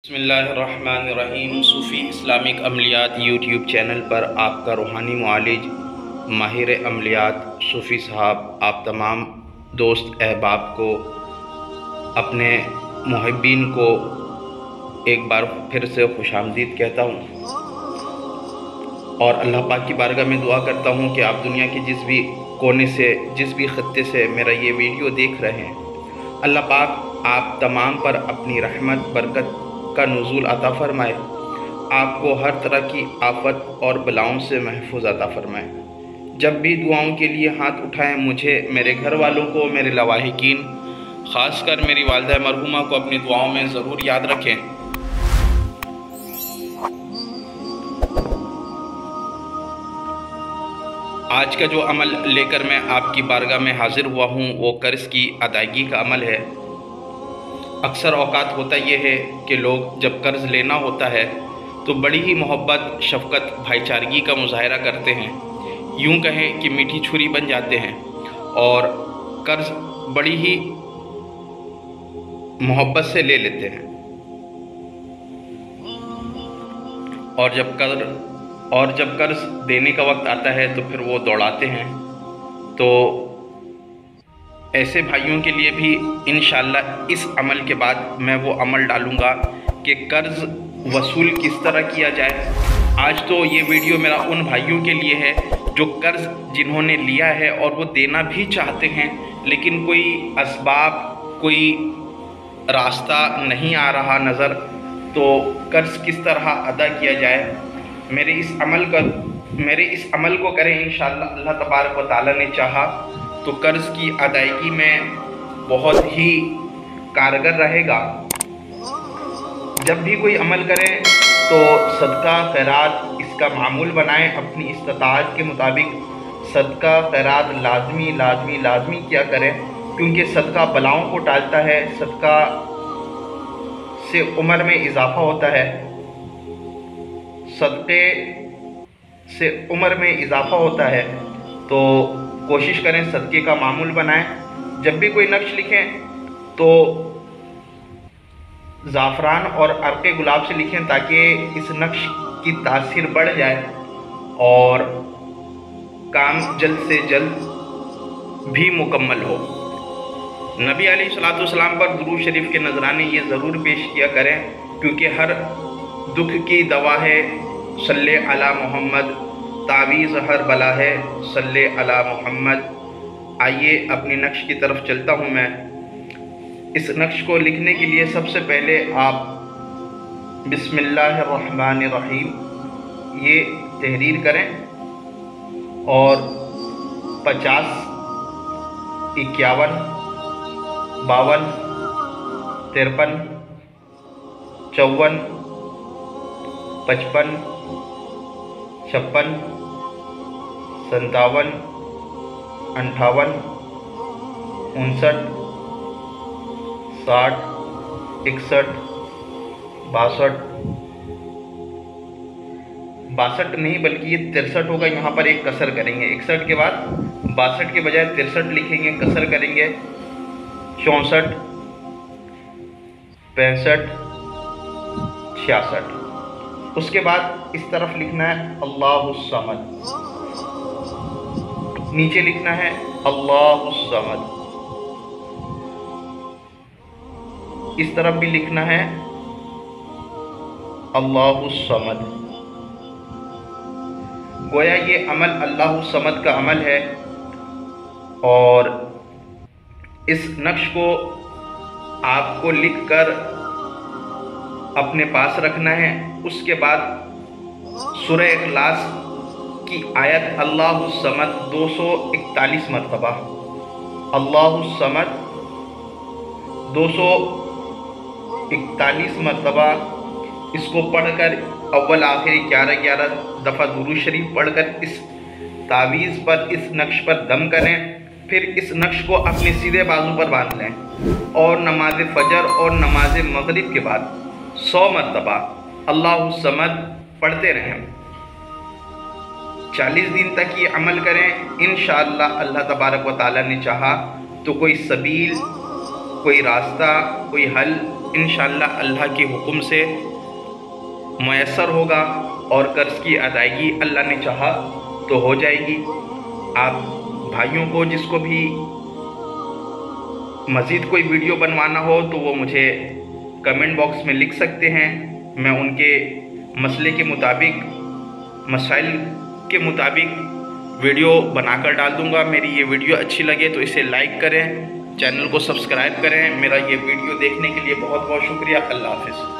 बिस्मिल्लाहिर्रहमानिर्रहीम। सूफ़ी Islamic अमलियात YouTube channel पर आपका रूहानी मुआलिज माहिर अमलियात सूफ़ी साहब आप तमाम दोस्त अहबाब को, अपने मुहिब्बीन को एक बार फिर से खुशामदीद कहता हूँ और अल्लाह पाक की बारगाह में दुआ करता हूँ कि आप दुनिया के जिस भी कोने से, जिस भी खत्ते से मेरा ये वीडियो देख रहे हैं, अल्लाह पाक आप तमाम पर अपनी रहमत बरकत का नुज़ूल अता फ़रमाए, आपको हर तरह की आफत और बलाओं से महफूज अता फ़रमाए। जब भी दुआओं के लिए हाथ उठाएं, मुझे, मेरे घर वालों को, मेरे लवाहिकीन, ख़ासकर मेरी वालिदा मरहूमा को अपनी दुआओं में ज़रूर याद रखें। आज का जो अमल लेकर मैं आपकी बारगाह में हाजिर हुआ हूँ वो कर्ज़ की अदायगी का अमल है। अक्सर औकात होता यह है कि लोग जब कर्ज़ लेना होता है तो बड़ी ही मोहब्बत, शफ़क़त, भाईचारगी का मुज़ाहरा करते हैं। यूँ कहें कि मीठी छुरी बन जाते हैं और कर्ज़ बड़ी ही मोहब्बत से ले लेते हैं। और जब कर्ज़ देने का वक्त आता है तो फिर वो दौड़ाते हैं। तो ऐसे भाइयों के लिए भी इंशाअल्लाह इस अमल के बाद मैं वो अमल डालूँगा कि कर्ज़ वसूल किस तरह किया जाए। आज तो ये वीडियो मेरा उन भाइयों के लिए है जो कर्ज़ जिन्होंने लिया है और वो देना भी चाहते हैं, लेकिन कोई असबाब, कोई रास्ता नहीं आ रहा नज़र, तो कर्ज़ किस तरह अदा किया जाए। मेरे इस अमल को करें इंशाअल्लाह। अल्लाह तबारक व तआला ने चाहा तो कर्ज़ की अदायगी में बहुत ही कारगर रहेगा। जब भी कोई अमल करें तो सदका खैरात इसका मामूल बनाएं। अपनी इस्ताअत के मुताबिक सदका खैरात लाजमी किया करें, क्योंकि सदका बलाओं को टालता है, सदका से उम्र में इजाफ़ा होता है, सदक़े से उम्र में इजाफ़ा होता है। तो कोशिश करें सदक़े का मामूल बनाएं। जब भी कोई नक्श लिखें तो ज़ाफ़रान और अर्क़े गुलाब से लिखें, ताकि इस नक्श की तासीर बढ़ जाए और काम जल्द से जल्द भी मुकम्मल हो। नबी अलैहिस्सलाम पर दुरूद शरीफ के नजराने ये ज़रूर पेश किया करें, क्योंकि हर दुख की दवा है सल्ले अला मोहम्मद, तावीज़ हर बला है सल्ले अला मोहम्मद। आइए अपनी नक्श की तरफ चलता हूँ मैं। इस नक्श को लिखने के लिए सबसे पहले आप बिस्मिल्लाहिर्रहमानिर्रहीम ये तहरीर करें और 50, 51, 52, 53, 54, 55, 56, 57, 58, 59, 60, 61, 62 नहीं बल्कि ये 63 होगा। यहाँ पर एक कसर करेंगे। 61 के बाद 62 के बजाय 63 लिखेंगे, कसर करेंगे। 64, 65, 66। उसके बाद इस तरफ लिखना है अल्लाहुस समद, नीचे लिखना है अल्लाहुस समद, इस तरफ भी लिखना है अल्लाहुस समद। गोया ये अमल अल्लाहुस समद का अमल है और इस नक्श को आपको लिखकर अपने पास रखना है। उसके बाद सूरह इखलास की आयत अल्लाहुस समद 241 मरतबा, अल्लाहुस समद 241 मरतबा इसको पढ़कर अव्वल आखिरी 11 दफ़ा दुरूद शरीफ पढ़कर इस तावीज़ पर, इस नक्श पर दम करें। फिर इस नक्श को अपने सीधे बाजू पर बांध लें और नमाज फजर और नमाज मगरिब के बाद 100 मरतबा अल्लाहुस समद पढ़ते रहें। 40 दिन तक ये अमल करें। इंशाअल्लाह अल्लाह तबारक व तआला ने चाहा तो कोई सबील, कोई रास्ता, कोई हल इंशाअल्लाह अल्लाह के हुक्म से मयसर होगा और कर्ज़ की अदायगी अल्लाह ने चाहा तो हो जाएगी। आप भाइयों को जिसको भी मज़ीद कोई वीडियो बनवाना हो तो वो मुझे कमेंट बॉक्स में लिख सकते हैं। मैं उनके मसले के मुताबिक, मसाइल के मुताबिक वीडियो बनाकर डाल दूंगा। मेरी ये वीडियो अच्छी लगे तो इसे लाइक करें, चैनल को सब्सक्राइब करें। मेरा ये वीडियो देखने के लिए बहुत बहुत शुक्रिया। अल्लाह हाफ़िज़।